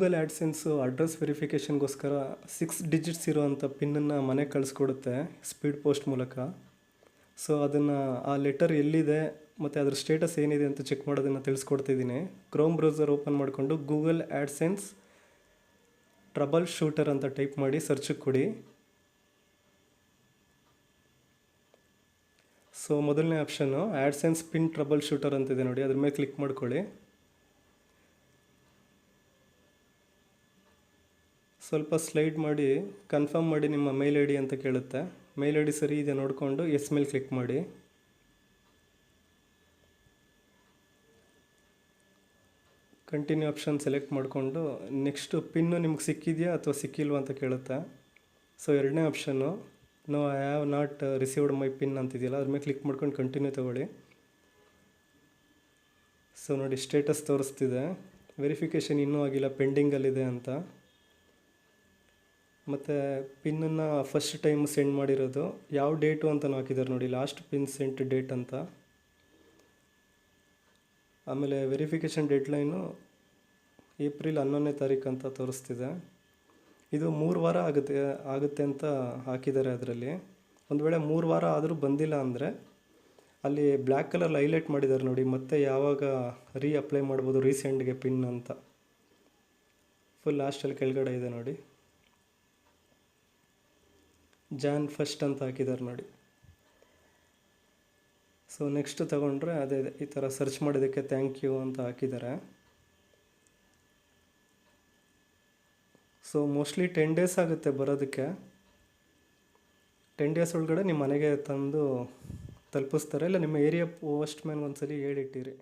Google ಆ್ಯಡ್ಸೆನ್ಸು address ವೆರಿಫಿಕೇಷನ್ಗೋಸ್ಕರ 6 digits ಇರೋವಂಥ ಪಿನ್ನನ್ನು ಮನೆಗೆ ಕಳಿಸ್ಕೊಡುತ್ತೆ speed post ಮೂಲಕ. ಸೊ ಅದನ್ನು ಆ ಲೆಟರ್ ಎಲ್ಲಿದೆ ಮತ್ತು ಅದ್ರ ಸ್ಟೇಟಸ್ ಏನಿದೆ ಅಂತ ಚೆಕ್ ಮಾಡೋದನ್ನು ತಿಳಿಸ್ಕೊಡ್ತಿದ್ದೀನಿ. ಕ್ರೋಮ್ ಬ್ರೌಸರ್ ಓಪನ್ ಮಾಡಿಕೊಂಡು ಗೂಗಲ್ ಆ್ಯಡ್ಸೆನ್ಸ್ ಟ್ರಬಲ್ ಶೂಟರ್ ಅಂತ ಟೈಪ್ ಮಾಡಿ ಸರ್ಚಿಗೆ ಕೊಡಿ. ಸೊ ಮೊದಲನೇ option AdSense pin trouble shooter ಅಂತಿದೆ ನೋಡಿ, ಅದ್ರ ಮೇಲೆ ಕ್ಲಿಕ್ ಮಾಡ್ಕೊಳ್ಳಿ. ಸ್ವಲ್ಪ ಸ್ಲೈಡ್ ಮಾಡಿ ಕನ್ಫರ್ಮ್ ಮಾಡಿ ನಿಮ್ಮ ಮೇಲ್ ಐ ಡಿ ಅಂತ ಕೇಳುತ್ತೆ. ಮೇಲ್ ಐ ಡಿ ಸರಿ ಇದೆ ನೋಡಿಕೊಂಡು ಎಸ್ ಮೇಲೆ ಕ್ಲಿಕ್ ಮಾಡಿ. ಕಂಟಿನ್ಯೂ ಆಪ್ಷನ್ ಸೆಲೆಕ್ಟ್ ಮಾಡಿಕೊಂಡು ನೆಕ್ಸ್ಟು ಪಿನ್ನು ನಿಮ್ಗೆ ಸಿಕ್ಕಿದೆಯಾ ಅಥವಾ ಸಿಕ್ಕಿಲ್ವಾ ಅಂತ ಕೇಳುತ್ತೆ. ಸೊ ಎರಡನೇ option no I have not received my pin ಅಂತಿದೆಯಲ್ಲ, ಅದ್ರ ಮೇಲೆ ಕ್ಲಿಕ್ ಮಾಡ್ಕೊಂಡು ಕಂಟಿನ್ಯೂ ತಗೊಳ್ಳಿ. ಸೊ ನೋಡಿ ಸ್ಟೇಟಸ್ ತೋರಿಸ್ತಿದೆ, ವೆರಿಫಿಕೇಷನ್ ಇನ್ನೂ ಆಗಿಲ್ಲ, ಪೆಂಡಿಂಗಲ್ಲಿದೆ ಅಂತ. ಮತ್ತು ಪಿನ್ನನ್ನು ಫಸ್ಟ್ ಟೈಮ್ ಸೆಂಡ್ ಮಾಡಿರೋದು ಯಾವ ಡೇಟು ಅಂತಲೂ ಹಾಕಿದ್ದಾರೆ ನೋಡಿ, ಲಾಸ್ಟ್ ಪಿನ್ ಸೆಂಟ್ ಡೇಟ್ ಅಂತ. ಆಮೇಲೆ ವೆರಿಫಿಕೇಷನ್ ಡೆಡ್ಲೈನು ಏಪ್ರಿಲ್ 11ನೇ ತಾರೀಕು ಅಂತ ತೋರಿಸ್ತಿದೆ. ಇದು 3 ವಾರ ಆಗುತ್ತೆ ಅಂತ ಹಾಕಿದ್ದಾರೆ ಅದರಲ್ಲಿ. ಒಂದು ವೇಳೆ 3 ವಾರ ಆದರೂ ಬಂದಿಲ್ಲ ಅಂದರೆ ಅಲ್ಲಿ ಬ್ಲ್ಯಾಕ್ ಕಲರ್ ಹೈಲೈಟ್ ಮಾಡಿದ್ದಾರೆ ನೋಡಿ, ಮತ್ತೆ ಯಾವಾಗ ಅಪ್ಲೈ ಮಾಡ್ಬೋದು ರೀಸೆಂಡ್ಗೆ ಪಿನ್ ಅಂತ. ಫುಲ್ ಲಾಸ್ಟಲ್ಲಿ ಕೆಳಗಡೆ ಇದೆ ನೋಡಿ, ಜಾನ್ 1 ಅಂತ ಹಾಕಿದ್ದಾರೆ ನೋಡಿ. ಸೊ ನೆಕ್ಸ್ಟ್ ತಗೊಂಡ್ರೆ ಅದೇ ಈ ಥರ ಸರ್ಚ್ ಮಾಡಿದ್ದಕ್ಕೆ ಥ್ಯಾಂಕ್ ಯು ಅಂತ ಹಾಕಿದ್ದಾರೆ. ಸೊ ಮೋಸ್ಟ್ಲಿ 10 ಡೇಸ್ ಆಗುತ್ತೆ ಬರೋದಕ್ಕೆ. 10 ಡೇಸ್ ಒಳಗಡೆ ನಿಮ್ಮ ಮನೆಗೆ ತಂದು ತಲುಪಿಸ್ತಾರೆ. ಇಲ್ಲ ನಿಮ್ಮ ಏರಿಯಾ ಪೋಸ್ಟ್ ಮ್ಯಾನ್ ಒಂದ್ಸಲಿ ಹೇಳಿಟ್ಟಿರಿ.